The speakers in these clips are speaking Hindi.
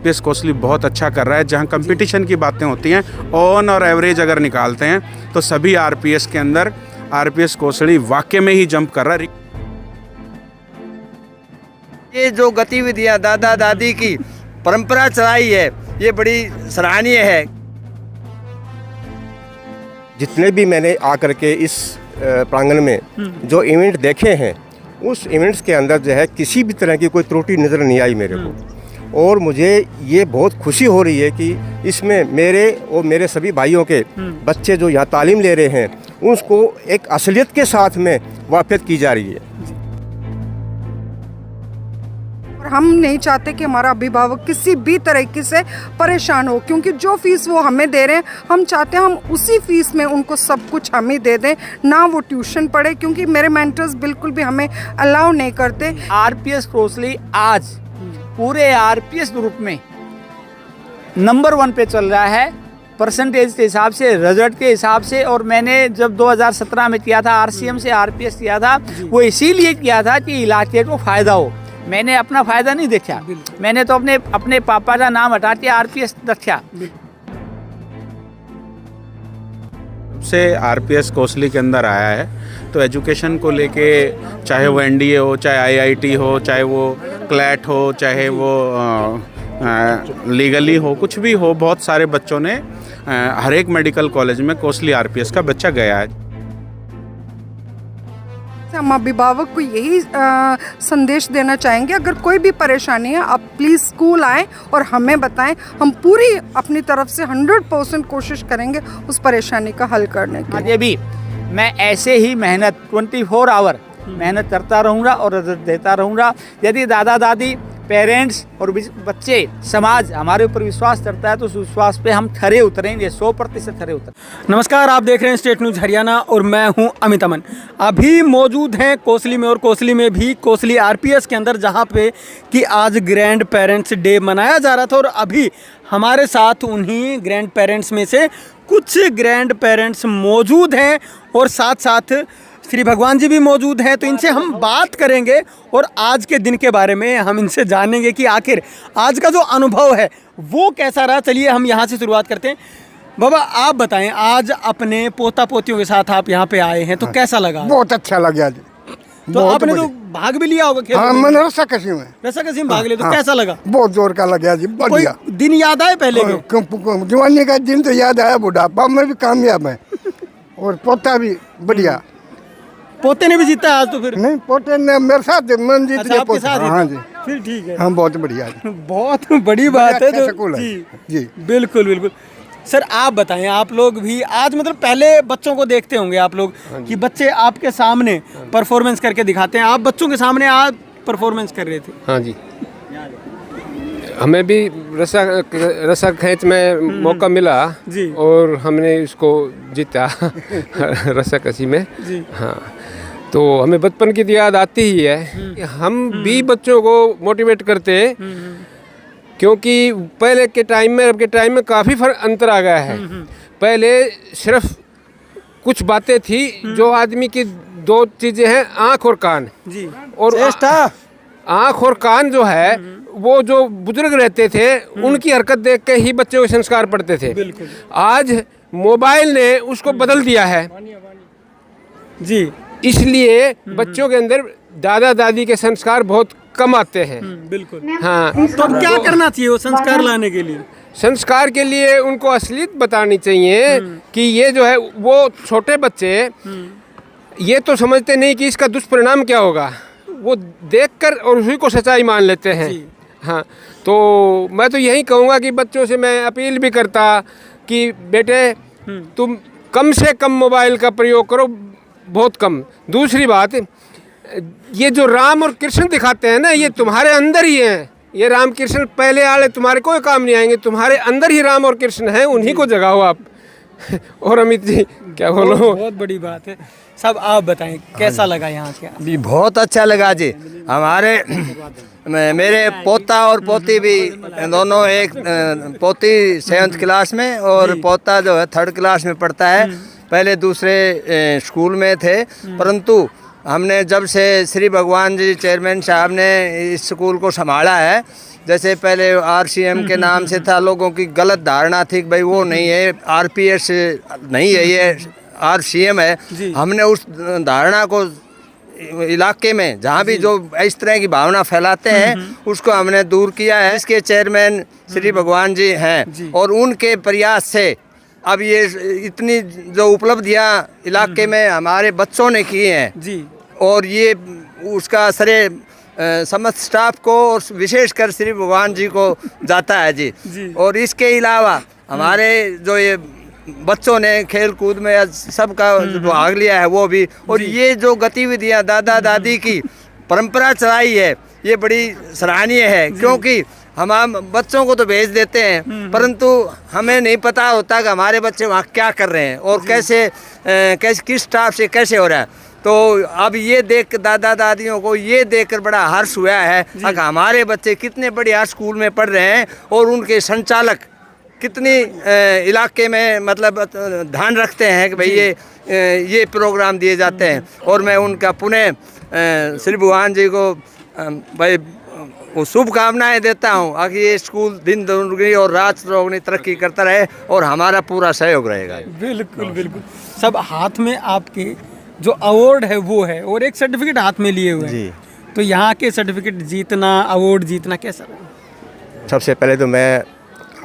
आरपीएस कोसली बहुत अच्छा कर रहा है। जहां कंपटीशन की बातें होती हैं, ऑन और एवरेज अगर निकालते हैं तो सभी आरपीएस के अंदर आरपीएस कोसली वाकई में ही जंप कर रहा है। ये जो गतिविधियां दादा दादी की परंपरा चलाई है, ये बड़ी सराहनीय है। जितने भी मैंने आकर के इस प्रांगण में जो इवेंट देखे हैं, उस इवेंट्स के अंदर जो है किसी भी तरह की कोई त्रुटि नज़र नहीं आई मेरे को। और मुझे ये बहुत खुशी हो रही है कि इसमें मेरे और मेरे सभी भाइयों के बच्चे जो यहाँ तालीम ले रहे हैं, उसको एक असलियत के साथ में वाक़ियत की जा रही है। और हम नहीं चाहते कि हमारा अभिभावक किसी भी तरीके से परेशान हो, क्योंकि जो फीस वो हमें दे रहे हैं, हम चाहते हैं हम उसी फीस में उनको सब कुछ हमें दे दें, ना वो ट्यूशन पढ़े, क्योंकि मेरे मेंटर्स बिल्कुल भी हमें अलाउ नहीं करते। आरपीएस कोसली आज पूरे आरपीएस ग्रुप में नंबर 1 पे चल रहा है, परसेंटेज के हिसाब से, रिजल्ट के हिसाब से। और मैंने जब 2017 में किया था, आरसीएम से आरपीएस किया था, वो इसीलिए किया था कि इलाके को फ़ायदा हो। मैंने अपना फ़ायदा नहीं देखा, मैंने तो अपने पापा का नाम हटा के आरपीएस रखा। से आरपीएस कोसली के अंदर आया है, तो एजुकेशन को लेके, चाहे वो एनडीए हो, चाहे आईआईटी हो, चाहे वो क्लैट हो, चाहे वो लीगली हो, कुछ भी हो, बहुत सारे बच्चों ने हर एक मेडिकल कॉलेज में कोसली आरपीएस का बच्चा गया है। हम अभिभावक को यही संदेश देना चाहेंगे, अगर कोई भी परेशानी है आप प्लीज़ स्कूल आएँ और हमें बताएं, हम पूरी अपनी तरफ से 100% कोशिश करेंगे उस परेशानी का हल करने की। आगे भी मैं ऐसे ही मेहनत 24 आवर मेहनत करता रहूँगा और रिजल्ट देता रहूँगा। यदि दादा दादी, पेरेंट्स और बच्चे, समाज हमारे ऊपर विश्वास करता है तो उस विश्वास पे हम खरे उतरेंगे, 100% खरे उतरेंगे। नमस्कार, आप देख रहे हैं स्टेट न्यूज़ हरियाणा और मैं हूं अमित अमन। अभी मौजूद हैं कोसली में, और कोसली में भी कोसली आरपीएस के अंदर, जहां पे कि आज ग्रैंड पेरेंट्स डे मनाया जा रहा था। और अभी हमारे साथ उन्हीं ग्रैंड पेरेंट्स में से कुछ ग्रैंड पेरेंट्स मौजूद हैं और साथ साथ श्री भगवान जी भी मौजूद हैं। तो इनसे हम बात करेंगे और आज के दिन के बारे में हम इनसे जानेंगे कि आखिर आज का जो अनुभव है वो कैसा रहा। चलिए हम यहाँ से शुरुआत करते हैं। बाबा आप बताएं, आज अपने पोता पोतियों के साथ आप यहाँ पे आए हैं, तो कैसा लगा? बहुत अच्छा लगा जी। तो आपने तो भाग भी लिया होगा खेल? हाँ, मैंने रस्साकशी में भाग लिया। तो कैसा लगा? बहुत जोर का लगा जी, बढ़िया। कोई दिन याद आए पहले के? जवानी का दिन तो याद आया, बुढ़ापा में भी कामयाब है और पोता भी बढ़िया। पोते ने भी जीता आज तो? फिर नहीं, पोते ने मेरे साथ मन जीत अच्छा, आपके साथ? हाँ जी, फिर ठीक है। हाँ, बहुत बढ़िया जी। बहुत बड़ी बात है अच्छा जो स्कूल है। जी, बिल्कुल बिल्कुल। सर आप बताएं, आप लोग भी आज मतलब पहले बच्चों को देखते होंगे आप लोग कि बच्चे आपके सामने परफॉर्मेंस करके दिखाते हैं, आप बच्चों के सामने आज परफॉर्मेंस कर रहे थे। हाँ जी, हमें भी रस्सा खींच में मौका मिला जी, और हमने इसको जीता रस्साकशी में जी। हाँ, तो हमें बचपन की याद आती ही है। हम भी बच्चों को मोटिवेट करते हैं, क्योंकि पहले के टाइम में अब के टाइम में काफ़ी अंतर आ गया है। पहले सिर्फ कुछ बातें थी, जो आदमी की 2 चीज़ें हैं, आँख और कान जी। और आँख और कान जो है, वो जो बुजुर्ग रहते थे उनकी हरकत देख के ही बच्चों को संस्कार पड़ते थे। आज मोबाइल ने उसको बदल दिया है जी, इसलिए बच्चों के अंदर दादा दादी के संस्कार बहुत कम आते हैं। बिल्कुल। हाँ, तो क्या करना चाहिए वो संस्कार लाने के लिए? संस्कार के लिए उनको असलियत बतानी चाहिए कि ये जो है, वो छोटे बच्चे ये तो समझते नहीं कि इसका दुष्परिणाम क्या होगा, वो देखकर और उसी को सच्चाई मान लेते हैं। हाँ, तो मैं तो यही कहूँगा कि बच्चों से मैं अपील भी करता कि बेटे तुम कम से कम मोबाइल का प्रयोग करो, बहुत कम। दूसरी बात, ये जो राम और कृष्ण दिखाते हैं ना, ये तुम्हारे अंदर ही हैं। ये राम कृष्ण पहले वाले तुम्हारे कोई काम नहीं आएंगे, तुम्हारे अंदर ही राम और कृष्ण हैं, उन्हीं को जगाओ आप। और अमित जी क्या बोलो? बहुत बड़ी बात है। सब आप बताएं कैसा लगा यहाँ के? भी बहुत अच्छा लगा जी। हमारे मेरे पोता और पोती भी दोनों, एक पोती 7th क्लास में और पोता जो है 3rd क्लास में पढ़ता है। पहले दूसरे स्कूल में थे, परंतु हमने जब से श्री भगवान जी चेयरमैन साहब ने इस स्कूल को संभाला है, जैसे पहले आरसीएम के नाम से था, लोगों की गलत धारणा थी कि भाई वो नहीं है, आरपीएस नहीं है, ये आरसीएम है। हमने उस धारणा को इलाके में जहाँ भी जो इस तरह की भावना फैलाते हैं उसको हमने दूर किया है। इसके चेयरमैन श्री भगवान जी हैं और उनके प्रयास से अब ये इतनी जो उपलब्धियाँ इलाके में हमारे बच्चों ने की हैं जी, और ये उसका श्रेय समस्त स्टाफ को और विशेषकर श्री भगवान जी को जाता है जी। और इसके अलावा हमारे जो ये बच्चों ने खेल कूद में सबका भाग लिया है वो भी, और ये जो गतिविधियां दादा दादी की परंपरा चलाई है ये बड़ी सराहनीय है। क्योंकि हम बच्चों को तो भेज देते हैं परंतु हमें नहीं पता होता कि हमारे बच्चे वहाँ क्या कर रहे हैं और कैसे किस स्टाफ से कैसे हो रहा है। तो अब ये देख दादा दादियों को ये देखकर बड़ा हर्ष हुआ है कि हमारे बच्चे कितने बढ़िया स्कूल में पढ़ रहे हैं और उनके संचालक कितनी इलाके में मतलब ध्यान रखते हैं कि भाई ये प्रोग्राम दिए जाते हैं। और मैं उनका पुनः श्री भगवान जी को भाई शुभकामनाएं देता हूँ कि ये स्कूल दिन दुगनी और रात चौगुनी तरक्की करता रहे और हमारा पूरा सहयोग रहेगा। बिल्कुल बिल्कुल। सब हाथ में आपके जो अवार्ड है वो है और एक सर्टिफिकेट हाथ में लिए हुए हैं, तो यहाँ के सर्टिफिकेट जीतना, अवार्ड जीतना कैसा रहा? सबसे पहले तो मैं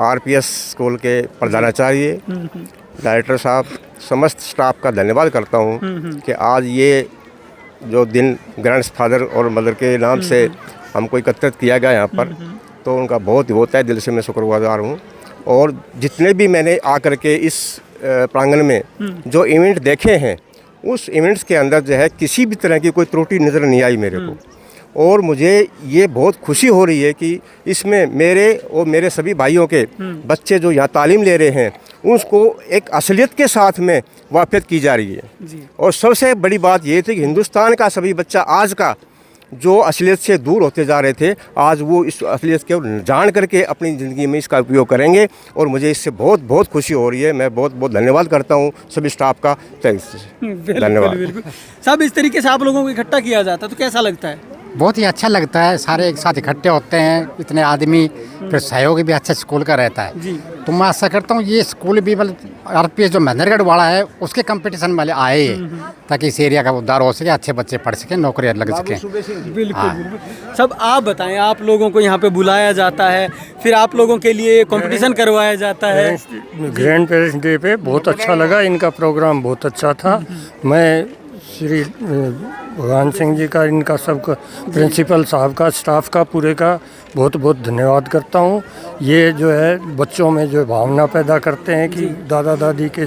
आरपीएस स्कूल के प्रधानाचार्य डायरेक्टर साहब समस्त स्टाफ का धन्यवाद करता हूँ कि आज ये जो दिन ग्रैंडफादर और मदर के नाम से हमको एकत्रित किया गया यहाँ पर, तो उनका बहुत ही होता है दिल से मैं शुक्रगुजार हूँ। और जितने भी मैंने आकर के इस प्रांगण में जो इवेंट देखे हैं उस इवेंट्स के अंदर जो है किसी भी तरह की कोई त्रुटि नज़र नहीं आई मेरे को, और मुझे ये बहुत खुशी हो रही है कि इसमें मेरे और मेरे सभी भाइयों के बच्चे जो यहाँ तालीम ले रहे हैं उसको एक असलियत के साथ में वाक़ियत की जा रही है। और सबसे बड़ी बात ये थी कि हिंदुस्तान का सभी बच्चा आज का जो असलियत से दूर होते जा रहे थे, आज वो इस असलियत को जान करके अपनी ज़िंदगी में इसका उपयोग करेंगे और मुझे इससे बहुत बहुत खुशी हो रही है। मैं बहुत बहुत धन्यवाद करता हूँ सभी स्टाफ का। धन्यवाद। सब इस तरीके से आप लोगों को इकट्ठा किया जाता है तो कैसा लगता है? बहुत ही अच्छा लगता है, सारे एक साथ इकट्ठे होते हैं इतने आदमी, फिर सहयोग भी अच्छा स्कूल का रहता है। तो मैं आशा करता हूँ ये स्कूल भी मतलब आरपीएस जो महेंद्रगढ़ वाला है उसके कंपटीशन वाले आए ताकि इस एरिया का उद्धार हो सके, अच्छे बच्चे पढ़ सकें, नौकरियाँ लग सकें। बिल्कुल। सब आप बताएं, आप लोगों को यहाँ पे बुलाया जाता है, फिर आप लोगों के लिए कंपटीशन करवाया जाता है। ग्रैंड पेरेंट्स डे पे बहुत अच्छा लगा, इनका प्रोग्राम बहुत अच्छा था। मैं श्री भगवान सिंह जी का, इनका सबका, प्रिंसिपल साहब का, स्टाफ का, पूरे का बहुत बहुत धन्यवाद करता हूँ। ये जो है बच्चों में जो भावना पैदा करते हैं कि दादा दादी के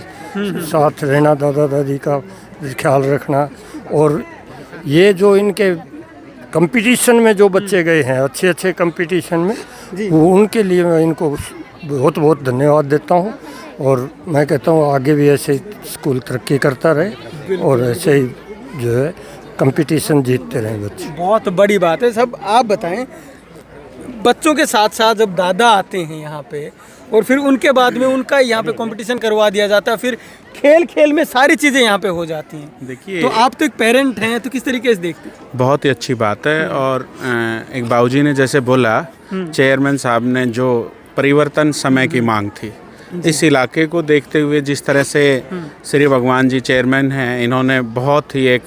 साथ रहना, दादा दादी का ख्याल रखना, और ये जो इनके कंपटीशन में जो बच्चे गए हैं अच्छे अच्छे कंपटीशन में, वो उनके लिए मैं इनको बहुत बहुत धन्यवाद देता हूँ। और मैं कहता हूँ आगे भी ऐसे स्कूल तरक्की करता रहे और ऐसे ही जो है कंपटीशन जीतते रहें बच्चे। बहुत बड़ी बात है। सब आप बताएं, बच्चों के साथ साथ जब दादा आते हैं यहाँ पे और फिर उनके बाद में उनका यहाँ पे कंपटीशन करवा दिया जाता है, फिर खेल खेल में सारी चीज़ें यहाँ पे हो जाती हैं। देखिए, तो आप तो एक पेरेंट हैं, तो किस तरीके से देखते हैं? बहुत ही अच्छी बात है। और एक बाबूजी ने जैसे बोला, चेयरमैन साहब ने जो परिवर्तन समय की मांग थी, इस इलाके को देखते हुए जिस तरह से श्री भगवान जी चेयरमैन हैं, इन्होंने बहुत ही एक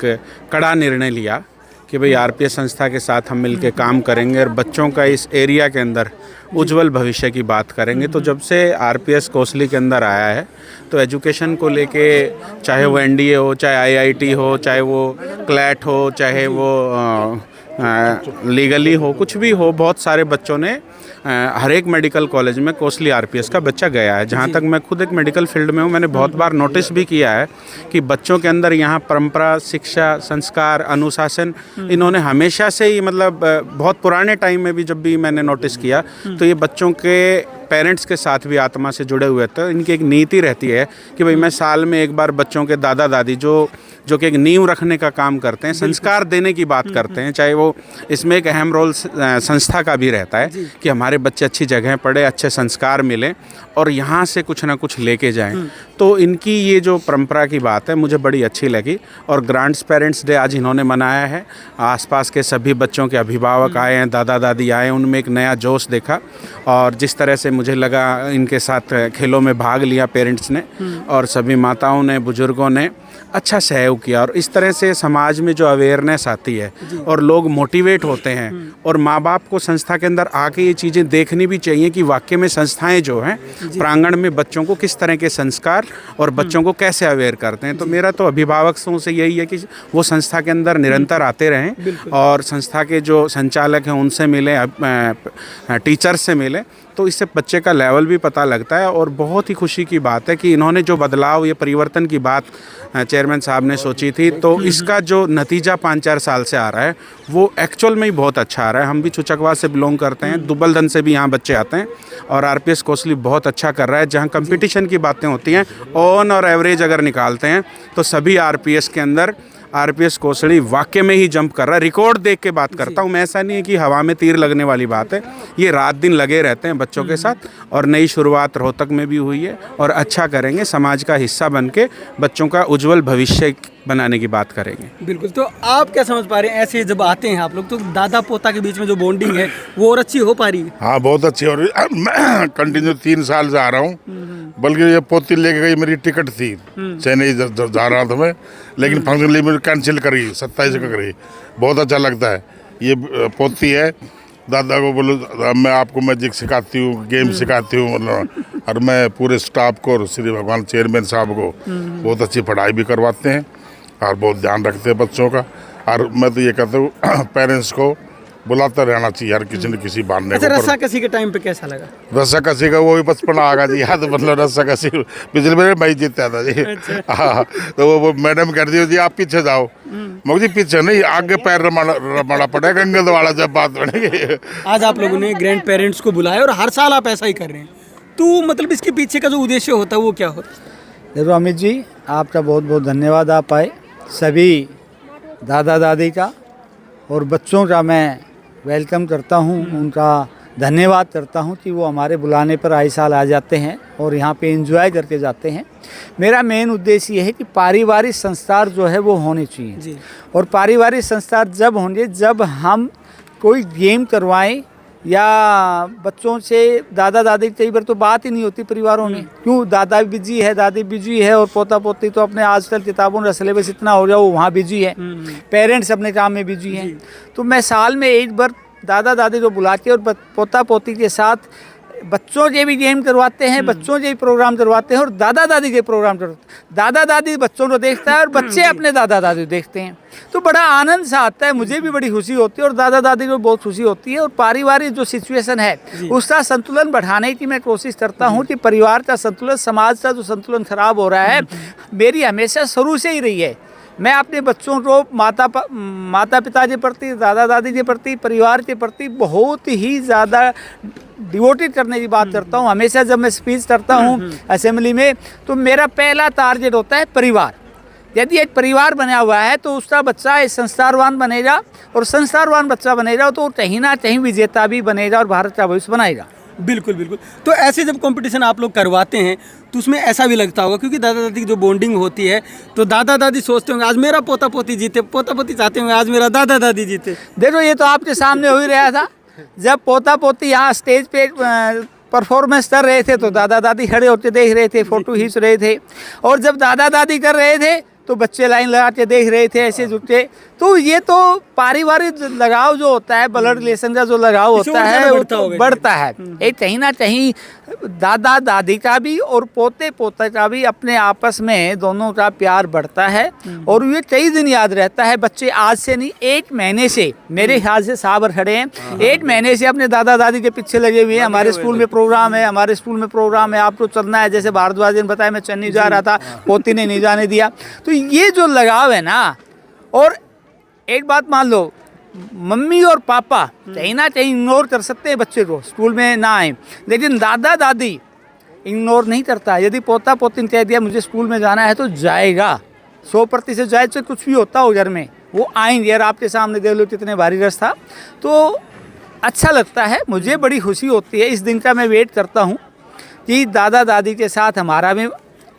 कड़ा निर्णय लिया कि भाई आरपीएस संस्था के साथ हम मिलकर काम करेंगे और बच्चों का इस एरिया के अंदर उज्जवल भविष्य की बात करेंगे। तो जब से आरपीएस कोसली के अंदर आया है तो एजुकेशन को लेके, चाहे वो एनडीए हो, चाहे आईआईटी हो, चाहे वो क्लैट हो, चाहे वो लीगली हो, कुछ भी हो, बहुत सारे बच्चों ने हर एक मेडिकल कॉलेज में कोसली आरपीएस का बच्चा गया है। जहाँ तक मैं खुद एक मेडिकल फील्ड में हूँ, मैंने बहुत बार नोटिस भी किया है कि बच्चों के अंदर यहाँ परंपरा, शिक्षा, संस्कार, अनुशासन, इन्होंने हमेशा से ही, मतलब बहुत पुराने टाइम में भी जब भी मैंने नोटिस किया तो ये बच्चों के पेरेंट्स के साथ भी आत्मा से जुड़े हुए थे। इनकी एक नीति रहती है कि भाई मैं साल में एक बार बच्चों के दादा दादी जो कि एक नींव रखने का काम करते हैं, संस्कार देने की बात करते हैं, चाहे वो इसमें एक अहम रोल संस्था का भी रहता है कि हमारे बच्चे अच्छी जगह पढ़े, अच्छे संस्कार मिलें और यहाँ से कुछ ना कुछ लेके जाएं। तो इनकी ये जो परंपरा की बात है मुझे बड़ी अच्छी लगी। और ग्रैंड पेरेंट्स डे आज इन्होंने मनाया है, आसपास के सभी बच्चों के अभिभावक आए हैं, दादा दादी आए, उनमें एक नया जोश देखा। और जिस तरह से मुझे लगा इनके साथ खेलों में भाग लिया पेरेंट्स ने, और सभी माताओं ने, बुजुर्गों ने अच्छा सहयोग किया। और इस तरह से समाज में जो अवेयरनेस आती है और लोग मोटिवेट होते हैं, और माँ बाप को संस्था के अंदर आके ये चीज़ें देखनी भी चाहिए कि वाकई में संस्थाएं जो हैं प्रांगण में बच्चों को किस तरह के संस्कार और बच्चों को कैसे अवेयर करते हैं। तो मेरा तो अभिभावकों से यही है कि वो संस्था के अंदर निरंतर आते रहें और संस्था के जो संचालक हैं उनसे मिलें, टीचर्स से मिलें, तो इससे बच्चे का लेवल भी पता लगता है। और बहुत ही खुशी की बात है कि इन्होंने जो बदलाव, ये परिवर्तन की बात चेयरमैन साहब ने सोची थी, तो इसका जो नतीजा 5-4 साल से आ रहा है वो एक्चुअल में ही बहुत अच्छा आ रहा है। हम भी चुचकवा से बिलोंग करते हैं, दुबलधन से भी यहाँ बच्चे आते हैं, और आरपीएस कोसली बहुत अच्छा कर रहा है। जहाँ कंपटीशन की बातें होती हैं, ऑन और एवरेज अगर निकालते हैं तो सभी आरपीएस के अंदर आरपीएस कोसली वाकई में ही जंप कर रहा है। रिकॉर्ड देख के बात करता हूँ मैं, ऐसा नहीं है कि हवा में तीर लगने वाली बात है। ये रात दिन लगे रहते हैं बच्चों के साथ, और नई शुरुआत रोहतक में भी हुई है, और अच्छा करेंगे, समाज का हिस्सा बन के बच्चों का उज्जवल भविष्य बनाने की बात करेंगे। बिल्कुल। तो आप क्या समझ पा रहे हैं, ऐसे जब आते हैं आप लोग तो दादा पोता के बीच में जो बॉन्डिंग है वो और अच्छी हो पा रही है? हाँ, बहुत अच्छी हो रही है। मैं कंटिन्यू 3 साल से आ रहा हूँ, बल्कि ये पोती लेके गई, मेरी टिकट थी चेन्नई जा रहा था मैं, लेकिन फंक्शन लिमिट कैंसिल करी, 27 को करी। बहुत अच्छा लगता है। ये पोती है, दादा को बोलो मैं आपको मैजिक सिखाती हूँ, गेम सिखाती हूँ, मतलब। और मैं पूरे स्टाफ को और श्री भगवान चेयरमैन साहब को बहुत अच्छी पढ़ाई भी करवाते हैं और बहुत ध्यान रखते हैं बच्चों का। और मैं तो ये कहता हूँ पेरेंट्स को बुलाता रहना चाहिए हर किसी न किसी बहाने को। रस्सा कसी के टाइम पे कैसा लगा? रस्सा कसी का वो भी बचपन आ गया जी याद, मतलब रस्सा कसी पिछले महीने मैं जीता था जी। हाँ, तो वो मैडम कहती हो जी आप पीछे जाओ, मगर जी पीछे नहीं, आगे पैर रमाना पड़ेगा, गंगल वाला जब बात बनेगी। आज आप लोगों ने ग्रैंड पेरेंट्स को बुलाया और हर साल आप ऐसा ही कर रहे हैं, तो मतलब इसके पीछे का जो उद्देश्य होता है वो क्या होता है? देखो अमित जी, आपका बहुत बहुत धन्यवाद। आप आए, सभी दादा दादी का और बच्चों का मैं वेलकम करता हूँ, उनका धन्यवाद करता हूँ कि वो हमारे बुलाने पर आए साल आ जाते हैं और यहाँ पे एंजॉय करके जाते हैं। मेरा मेन उद्देश्य ये है कि पारिवारिक संस्कार जो है वो होने चाहिए जी। और पारिवारिक संस्कार जब होंगे जब हम कोई गेम करवाएं, या बच्चों से दादा दादी कई बार तो बात ही नहीं होती परिवारों में, क्यों दादा बिजी है, दादी बिजी है, और पोता पोती तो अपने आजकल किताबों का सिलेबस इतना हो गया वो वहाँ बिजी है, पेरेंट्स अपने काम में बिजी हैं। तो मैं साल में एक बार दादा दादी को बुला के और पोता पोती के साथ बच्चों के भी गेम करवाते हैं, बच्चों के भी प्रोग्राम करवाते हैं, और दादा दादी के प्रोग्राम करवाते हैं। दादा दादी बच्चों को देखता है और बच्चे अपने दादा दादी को देखते हैं, तो बड़ा आनंद सा आता है। मुझे भी बड़ी खुशी होती है और दादा दादी को बहुत खुशी होती है। और पारिवारिक जो सिचुएशन है उसका संतुलन बढ़ाने की मैं कोशिश करता हूँ कि परिवार का संतुलन, समाज का जो संतुलन खराब हो रहा है, मेरी हमेशा शुरू से ही रही है। मैं अपने बच्चों को माता पिता के प्रति, दादा दादी के प्रति, परिवार के प्रति बहुत ही ज़्यादा डिवोटेड करने की बात करता हूँ। हमेशा जब मैं स्पीच करता हूँ असेंबली में, तो मेरा पहला टारगेट होता है परिवार। यदि एक परिवार बना हुआ है तो उसका बच्चा एक संस्कारवान बनेगा, और संस्कारवान बच्चा बनेगा तो कहीं ना कहीं विजेता भी बनेगा और भारत का भविष्य बनाएगा। बिल्कुल बिल्कुल। तो ऐसे जब कंपटीशन आप लोग करवाते हैं तो उसमें ऐसा भी लगता होगा, क्योंकि दादा दादी की जो बॉन्डिंग होती है, तो दादा दादी सोचते होंगे आज मेरा पोता पोती जीते, पोता पोती चाहते होंगे आज मेरा दादा दादी जीते। देखो ये तो आपके सामने हो ही रहा था, जब पोता पोती यहाँ स्टेज पे परफॉर्मेंस कर रहे थे तो दादा दादी खड़े होते देख रहे थे, फोटो खींच रहे थे, और जब दादा दादी कर रहे थे तो बच्चे लाइन लगा के देख रहे थे, ऐसे जुटे। तो ये तो पारिवारिक लगाव जो होता है, ब्लड रिलेशन का जो लगाव होता है वो तो बढ़ता है। एक कहीं ना कहीं दादा दादी का भी और पोते पोते का भी अपने आपस में दोनों का प्यार बढ़ता है, और ये कई दिन याद रहता है। बच्चे आज से नहीं, 1 महीने से, मेरे ख्याल से साबर खड़े हैं, 1 महीने से अपने दादा दादी के पीछे लगे हुए हैं। हमारे स्कूल में प्रोग्राम है, हमारे स्कूल में प्रोग्राम है, आपको चलना है। जैसे भारद्वाज ने बताया मैं चेन्नई जा रहा था, पोती ने नहीं जाने दिया। तो ये जो लगाव है ना, और एक बात मान लो, मम्मी और पापा कहीं ना कहीं इग्नोर कर सकते हैं बच्चे को, स्कूल में ना आए, लेकिन दादा दादी इग्नोर नहीं करता। यदि पोता पोती ने कह दिया मुझे स्कूल में जाना है तो जाएगा, 100% जाए, चाहे कुछ भी होता हो घर में, वो आएंगे। यार आपके सामने देख लो कितने भारी रस था, तो अच्छा लगता है, मुझे बड़ी खुशी होती है। इस दिन का मैं वेट करता हूँ कि दादा दादी के साथ हमारा भी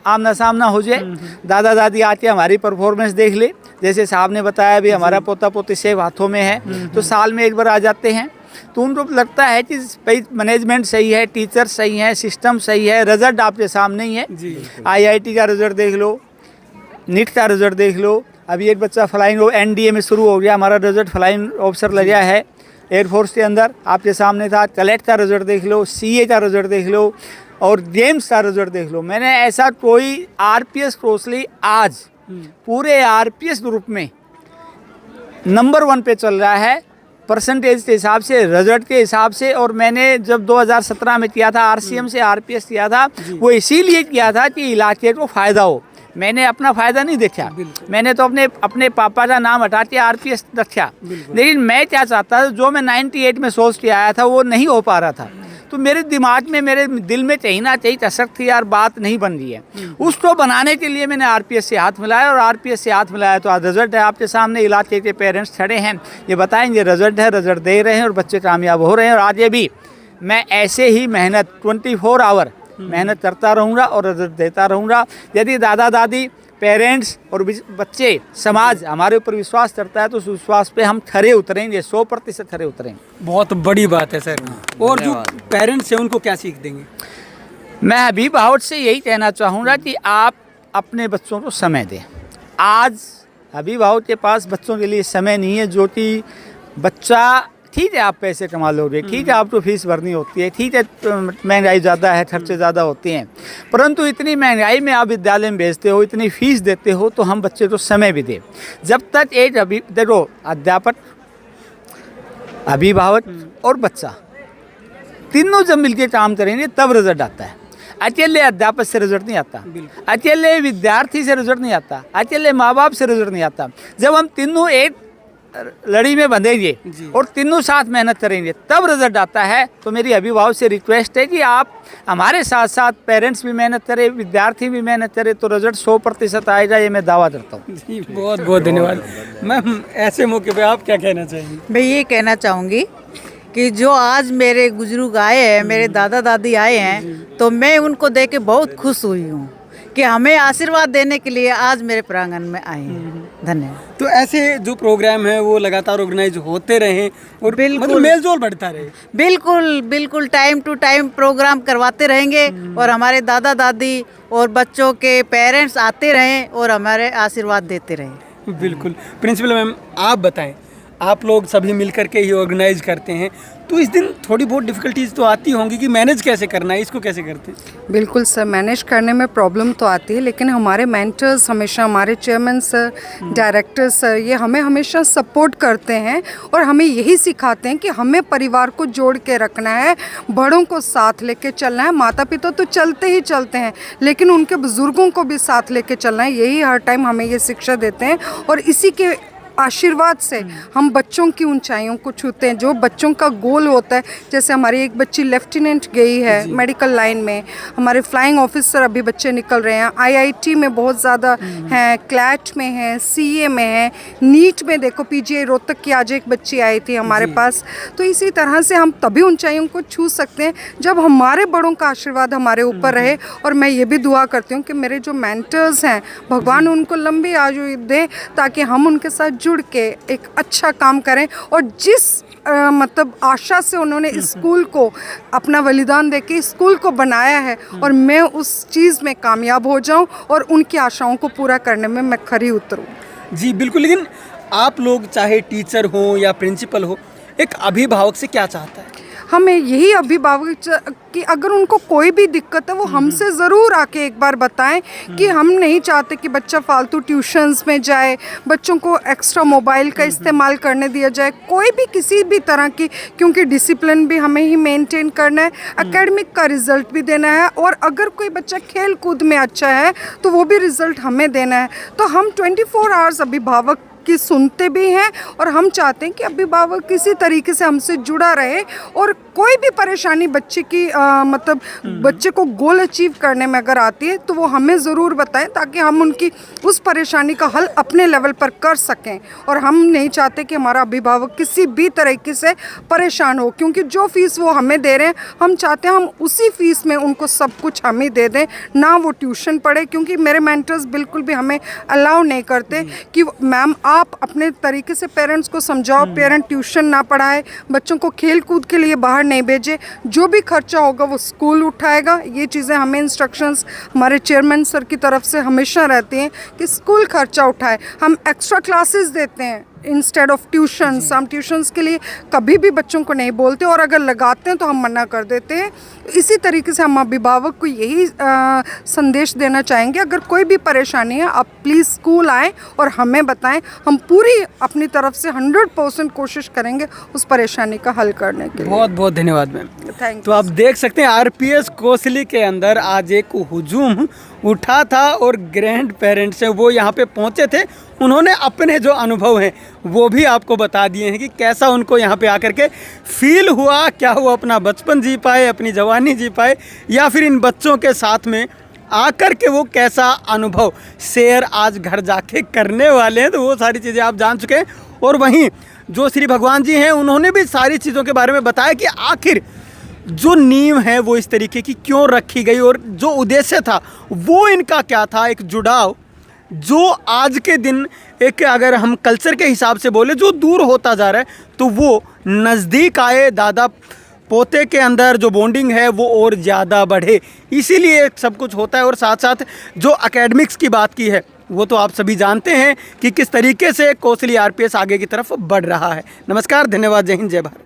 आमना सामना हो जाए, दादा दादी आके हमारी परफॉर्मेंस देख ले। जैसे साहब ने बताया भी हमारा पोता पोती सेब हाथों में है, तो साल में एक बार आ जाते हैं, तो उनको लगता है कि भाई मैनेजमेंट सही है, टीचर सही है, सिस्टम सही है, रिजल्ट आपके सामने ही है। IIT का रिजल्ट देख लो, नीट का रिजल्ट देख लो, अभी एक बच्चा फ्लाइंग NDA में शुरू हो गया, हमारा रिजल्ट फ्लाइंग ऑफिसर लगा है एयरफोर्स के अंदर, आपके सामने था। कलेक्ट का रिजल्ट देख लो, CA का रिजल्ट देख लो, और गेम्स का रिजल्ट देख लो। मैंने ऐसा कोई RPS कोसली आज पूरे RPS ग्रुप में नंबर 1 पे चल रहा है, परसेंटेज के हिसाब से, रिजल्ट के हिसाब से। और मैंने जब 2017 में किया था, RCM से RPS किया था, वो इसीलिए किया था कि इलाके को फ़ायदा हो। मैंने अपना फ़ायदा नहीं देखा, मैंने तो अपने पापा का नाम हटा के RPS रखा। लेकिन मैं क्या चाहता था, जो मैं 98 में सोच के आया था वो नहीं हो पा रहा था, तो मेरे दिमाग में, मेरे दिल में कहीं ना कहीं कसक थी यार, बात नहीं बन रही है। उसको बनाने के लिए मैंने RPS से हाथ मिलाया, और RPS से हाथ मिलाया तो आज रिजल्ट है आपके सामने। इलाके के पेरेंट्स खड़े हैं, ये बताएंगे रिजल्ट है, रिजल्ट दे रहे हैं और बच्चे कामयाब हो रहे हैं। और आगे भी मैं ऐसे ही मेहनत 24 आवर मेहनत करता रहूँगा और रिजल्ट देता रहूँगा। यदि दादा दादी, पेरेंट्स और बच्चे, समाज हमारे ऊपर विश्वास करता है, तो उस विश्वास पे हम खरे उतरेंगे, 100% खरे उतरेंगे। बहुत बड़ी बात है सर। और जो पेरेंट्स हैं उनको क्या सीख देंगे? मैं अभिभावक से यही कहना चाहूँगा कि आप अपने बच्चों को समय दें। आज अभिभावक के पास बच्चों के लिए समय नहीं है, जो कि बच्चा, ठीक है आप पैसे कमा लोगे, ठीक है आपको फीस भरनी होती है, ठीक है महंगाई ज़्यादा है, खर्चे ज़्यादा होते हैं, परंतु इतनी महंगाई में आप विद्यालय में भेजते हो, इतनी फीस देते हो, तो हम बच्चे को समय भी दें। जब तक एक देखो, अध्यापक, अभिभावक और बच्चा तीनों जब मिलकर काम करेंगे तब रिजल्ट आता है। अकेले अध्यापक से रिजल्ट नहीं आता, अकेले विद्यार्थी से रिजल्ट नहीं आता, अकेले माँ बाप से रिजल्ट नहीं आता। जब हम तीनों एक लड़ी में बंधेंगे और तीनों साथ मेहनत करेंगे तब रिजल्ट आता है। तो मेरी अभिभावक से रिक्वेस्ट है कि आप हमारे साथ साथ पेरेंट्स भी मेहनत करें, विद्यार्थी भी मेहनत करें, तो रिजल्ट 100% आएगा, ये मैं दावा करता हूँ। जी बहुत बहुत धन्यवाद मैम। ऐसे मौके पे आप क्या कहना चाहेंगे? मैं ये कहना चाहूँगी कि जो आज मेरे बुजुर्ग आए हैं, मेरे दादा दादी आए हैं, तो मैं उनको देख के बहुत खुश हुई हूँ कि हमें आशीर्वाद देने के लिए आज मेरे प्रांगण में आए हैं। धन्यवाद। तो ऐसे जो प्रोग्राम है वो लगातार ऑर्गेनाइज होते रहें और मतलब मेलजोल बढ़ता रहे। बिल्कुल बिल्कुल, टाइम टू टाइम प्रोग्राम करवाते रहेंगे, और हमारे दादा दादी और बच्चों के पेरेंट्स आते रहें और हमारे आशीर्वाद देते रहें। बिल्कुल। प्रिंसिपल मैम आप बताएं, आप लोग सभी मिलकर के ही ऑर्गेनाइज करते हैं, तो इस दिन थोड़ी बहुत डिफ़िकल्टीज तो आती होंगी कि मैनेज कैसे करना है, इसको कैसे करते हैं? बिल्कुल सर, मैनेज करने में प्रॉब्लम तो आती है, लेकिन हमारे मेंटर्स हमेशा, हमारे चेयरमैन सर, डायरेक्टर सर, ये हमें हमेशा सपोर्ट करते हैं और हमें यही सिखाते हैं कि हमें परिवार को जोड़ के रखना है, बड़ों को साथ लेके चलना है। माता पिता तो चलते ही चलते हैं, लेकिन उनके बुज़ुर्गों को भी साथ लेके चलना है। यही हर टाइम हमें ये शिक्षा देते हैं, और इसी के आशीर्वाद से हम बच्चों की ऊंचाइयों को छूते हैं। जो बच्चों का गोल होता है, जैसे हमारी एक बच्ची लेफ्टिनेंट गई है मेडिकल लाइन में, हमारे फ्लाइंग ऑफिसर अभी बच्चे निकल रहे हैं, IIT में बहुत ज़्यादा हैं, क्लैट में है, CA में है, नीट में देखो PGI रोहतक की आज एक बच्ची आई थी हमारे पास। तो इसी तरह से हम तभी ऊंचाइयों को छू सकते हैं जब हमारे बड़ों का आशीर्वाद हमारे ऊपर रहे। और मैं ये भी दुआ करती हूँ कि मेरे जो मेंटर्स हैं, भगवान उनको लंबी आयु दे, ताकि हम उनके साथ जुड़ के एक अच्छा काम करें। और जिस मतलब आशा से उन्होंने इस स्कूल को अपना बलिदान देके इस स्कूल को बनाया है, और मैं उस चीज़ में कामयाब हो जाऊं और उनकी आशाओं को पूरा करने में मैं खरी उतरूं। जी बिल्कुल। लेकिन आप लोग चाहे टीचर हो या प्रिंसिपल हो, एक अभिभावक से क्या चाहता है? हमें यही अभिभावक कि अगर उनको कोई भी दिक्कत है वो हमसे ज़रूर आके एक बार बताएं कि हम नहीं चाहते कि बच्चा फालतू ट्यूशन्स में जाए, बच्चों को एक्स्ट्रा मोबाइल का इस्तेमाल करने दिया जाए, कोई भी किसी भी तरह की, क्योंकि डिसिप्लिन भी हमें ही मेंटेन करना है, एकेडमिक का रिज़ल्ट भी देना है, और अगर कोई बच्चा खेल कूद में अच्छा है तो वो भी रिज़ल्ट हमें देना है। तो हम 24 आवर्स अभिभावक की सुनते भी हैं और हम चाहते हैं कि अभिभावक किसी तरीके से हमसे जुड़ा रहे और कोई भी परेशानी बच्चे की मतलब बच्चे को गोल अचीव करने में अगर आती है तो वो हमें ज़रूर बताएं ताकि हम उनकी उस परेशानी का हल अपने लेवल पर कर सकें। और हम नहीं चाहते कि हमारा अभिभावक किसी भी तरीके से परेशान हो, क्योंकि जो फीस वो हमें दे रहे हैं हम चाहते हैं हम उसी फीस में उनको सब कुछ हम ही दे दें, ना वो ट्यूशन पढ़े। क्योंकि मेरे मेंटर्स बिल्कुल भी हमें अलाउ नहीं करते कि मैम आप अपने तरीके से पेरेंट्स को समझाओ, पेरेंट ट्यूशन ना पढ़ाए, बच्चों को खेल कूद के लिए बाहर नहीं भेजे, जो भी खर्चा होगा वो स्कूल उठाएगा। ये चीज़ें हमें इंस्ट्रक्शंस हमारे चेयरमैन सर की तरफ से हमेशा रहती हैं कि स्कूल खर्चा उठाए। हम एक्स्ट्रा क्लासेस देते हैं इंस्टेड ऑफ ट्यूशन्स। हम ट्यूशन्स के लिए कभी भी बच्चों को नहीं बोलते और अगर लगाते हैं तो हम मना कर देते हैं। इसी तरीके से हम अभिभावक को यही संदेश देना चाहेंगे, अगर कोई भी परेशानी है आप प्लीज़ स्कूल आएँ और हमें बताएं, हम पूरी अपनी तरफ से 100% कोशिश करेंगे उस परेशानी का हल करने के लिए। बहुत बहुत धन्यवाद मैम। थैंक तो आप देख सकते हैं आरपीएस कोसली के अंदर आज एक हुजूम उठा था और ग्रैंड पेरेंट्स हैं वो यहाँ पे पहुँचे थे। उन्होंने अपने जो अनुभव हैं वो भी आपको बता दिए हैं कि कैसा उनको यहाँ पे आकर के फील हुआ, क्या वो अपना बचपन जी पाए, अपनी जवानी जी पाए, या फिर इन बच्चों के साथ में आकर के वो कैसा अनुभव शेयर आज घर जाके करने वाले हैं। तो वो सारी चीज़ें आप जान चुके हैं। और वहीं जो श्री भगवान जी हैं उन्होंने भी सारी चीज़ों के बारे में बताया कि आखिर जो नींव है वो इस तरीके की क्यों रखी गई और जो उद्देश्य था वो इनका क्या था, एक जुड़ाव जो आज के दिन एक अगर हम कल्चर के हिसाब से बोले जो दूर होता जा रहा है तो वो नज़दीक आए, दादा पोते के अंदर जो बॉन्डिंग है वो और ज़्यादा बढ़े, इसीलिए सब कुछ होता है। और साथ साथ जो एकेडमिक्स की बात की है वो तो आप सभी जानते हैं कि किस तरीके से कोसली आरपीएस आगे की तरफ बढ़ रहा है। नमस्कार, धन्यवाद, जय हिंद, जय भारत।